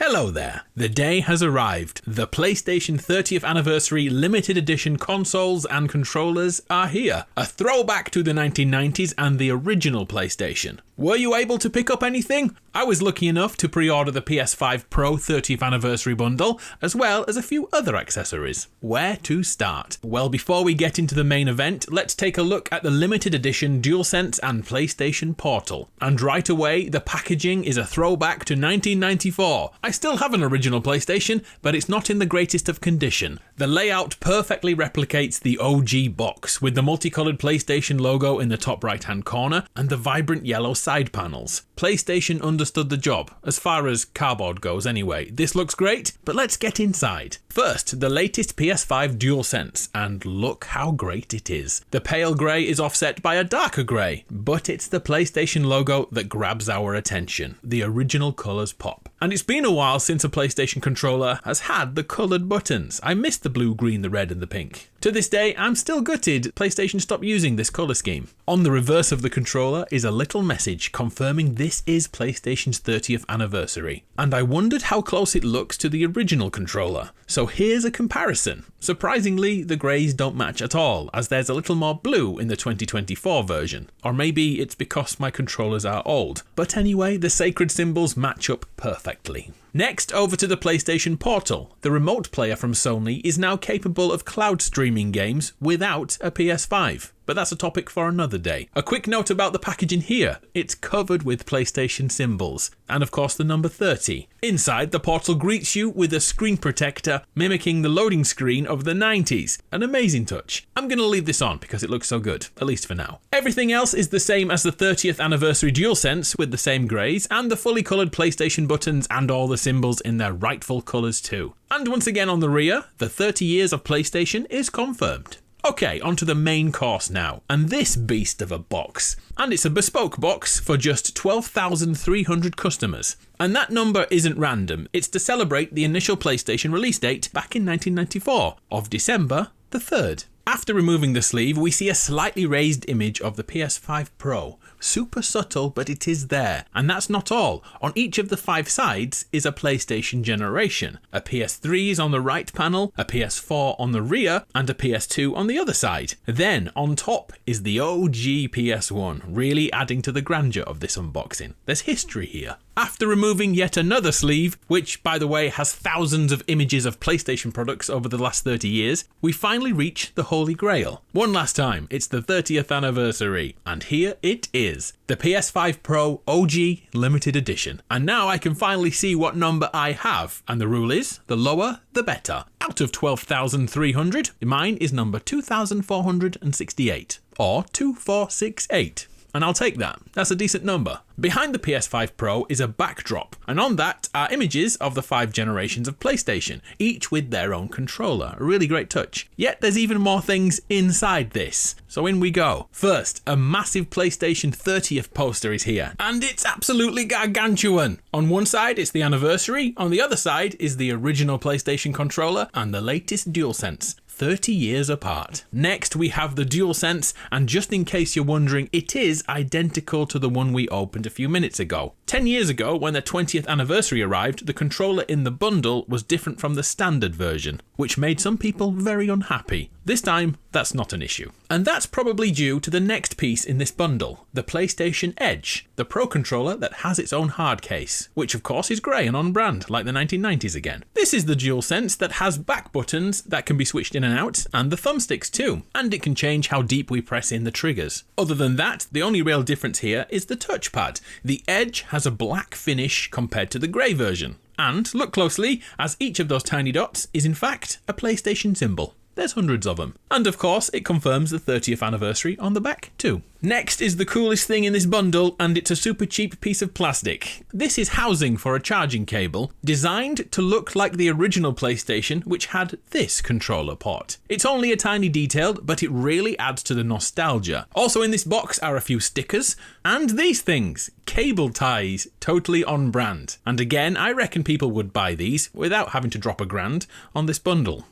Hello there, the day has arrived. The PlayStation 30th Anniversary Limited Edition consoles and controllers are here. A throwback to the 1990s and the original PlayStation. Were you able to pick up anything? I was lucky enough to pre-order the PS5 Pro 30th Anniversary bundle, as well as a few other accessories. Where to start? Well, before we get into the main event, let's take a look at the limited edition DualSense and PlayStation Portal. And right away, the packaging is a throwback to 1994. I still have an original PlayStation, but it's not in the greatest of condition. The layout perfectly replicates the OG box, with the multicolored PlayStation logo in the top right hand corner and the vibrant yellow side panels. PlayStation understood the job, as far as cardboard goes anyway. This looks great, but let's get inside. First, the latest PS5 DualSense, and look how great it is. The pale grey is offset by a darker grey, but it's the PlayStation logo that grabs our attention. The original colours pop. And it's been a while since a PlayStation controller has had the coloured buttons. I miss the blue, green, the red and the pink. To this day, I'm still gutted PlayStation stopped using this colour scheme. On the reverse of the controller is a little message confirming this is PlayStation's 30th anniversary. And I wondered how close it looks to the original controller. So here's a comparison. Surprisingly, the greys don't match at all, as there's a little more blue in the 2024 version. Or maybe it's because my controllers are old. But anyway, the sacred symbols match up perfectly. Next, over to the PlayStation Portal. The remote player from Sony is now capable of cloud streaming games without a PS5. But that's a topic for another day. A quick note about the packaging here. It's covered with PlayStation symbols. And of course the number 30. Inside, the Portal greets you with a screen protector mimicking the loading screen of the 90s. An amazing touch. I'm going to leave this on because it looks so good, at least for now. Everything else is the same as the 30th anniversary DualSense, with the same greys and the fully coloured PlayStation buttons and all the symbols in their rightful colours too. And once again on the rear, the 30 years of PlayStation is confirmed. Okay, onto the main course now, and this beast of a box. And it's a bespoke box for just 12,300 customers. And that number isn't random, it's to celebrate the initial PlayStation release date back in 1994, of December the 3rd. After removing the sleeve, we see a slightly raised image of the PS5 Pro. Super subtle, but it is there. And that's not all. On each of the 5 sides is a PlayStation generation. A PS3 is on the right panel, a PS4 on the rear, and a PS2 on the other side. Then, on top is the OG PS1, really adding to the grandeur of this unboxing. There's history here. After removing yet another sleeve, which by the way has thousands of images of PlayStation products over the last 30 years, we finally reach the Holy Grail. One last time, it's the 30th anniversary, and here it is. The PS5 Pro OG Limited Edition. And now I can finally see what number I have, and the rule is, the lower the better. Out of 12,300, mine is number 2,468, or 2468. And I'll take that. That's a decent number. Behind the PS5 Pro is a backdrop, and on that are images of the 5 generations of PlayStation, each with their own controller. A really great touch. Yet there's even more things inside this. So in we go. First, a massive PlayStation 30th poster is here, and it's absolutely gargantuan. On one side it's the anniversary, on the other side is the original PlayStation controller and the latest DualSense. 30 years apart. Next we have the DualSense, and just in case you're wondering, it is identical to the one we opened a few minutes ago. 10 years ago, when the 20th anniversary arrived, the controller in the bundle was different from the standard version, which made some people very unhappy. This time, that's not an issue. And that's probably due to the next piece in this bundle, the PlayStation Edge, the Pro controller that has its own hard case, which of course is grey and on brand, like the 1990s again. This is the DualSense that has back buttons that can be switched in and out, and the thumbsticks too, and it can change how deep we press in the triggers. Other than that, the only real difference here is the touchpad. The Edge has a black finish compared to the grey version. And look closely, as each of those tiny dots is in fact a PlayStation symbol. There's hundreds of them. And of course, it confirms the 30th anniversary on the back too. Next is the coolest thing in this bundle, and it's a super cheap piece of plastic. This is housing for a charging cable, designed to look like the original PlayStation, which had this controller port. It's only a tiny detail, but it really adds to the nostalgia. Also in this box are a few stickers, and these things. Cable ties, totally on brand. And again, I reckon people would buy these without having to drop $1,000 on this bundle.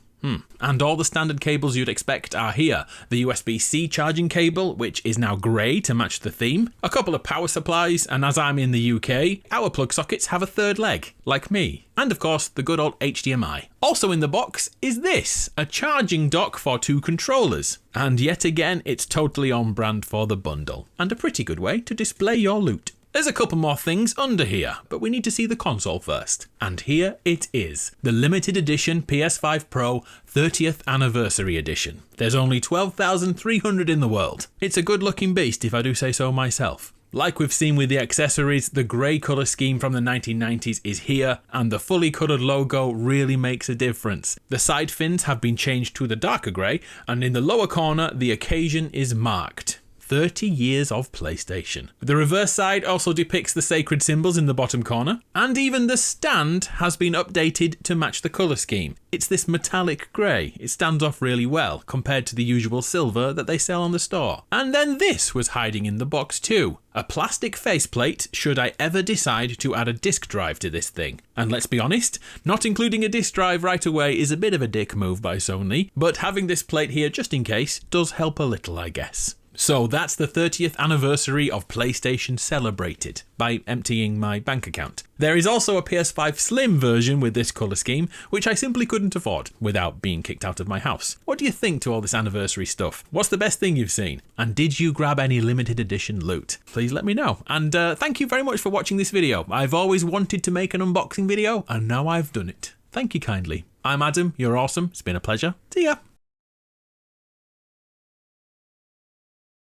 And all the standard cables you'd expect are here. The USB-C charging cable, which is now grey to match the theme, a couple of power supplies, and as I'm in the UK, our plug sockets have a third leg, like me. And of course, the good old HDMI. Also in the box is this, a charging dock for 2 controllers. And yet again, it's totally on brand for the bundle, and a pretty good way to display your loot. There's a couple more things under here, but we need to see the console first. And here it is, the limited edition PS5 Pro 30th Anniversary Edition. There's only 12,300 in the world. It's a good looking beast if I do say so myself. Like we've seen with the accessories, the grey colour scheme from the 1990s is here, and the fully coloured logo really makes a difference. The side fins have been changed to the darker grey, and in the lower corner the occasion is marked. 30 years of PlayStation. The reverse side also depicts the sacred symbols in the bottom corner, and even the stand has been updated to match the colour scheme. It's this metallic grey. It stands off really well compared to the usual silver that they sell on the store. And then this was hiding in the box too. A plastic faceplate should I ever decide to add a disk drive to this thing. And let's be honest, not including a disk drive right away is a bit of a dick move by Sony, but having this plate here just in case does help a little, I guess. So that's the 30th anniversary of PlayStation celebrated by emptying my bank account. There is also a PS5 Slim version with this colour scheme, which I simply couldn't afford without being kicked out of my house. What do you think to all this anniversary stuff? What's the best thing you've seen? And did you grab any limited edition loot? Please let me know. And thank you very much for watching this video. I've always wanted to make an unboxing video, and now I've done it. Thank you kindly. I'm Adam, you're awesome, it's been a pleasure. See ya!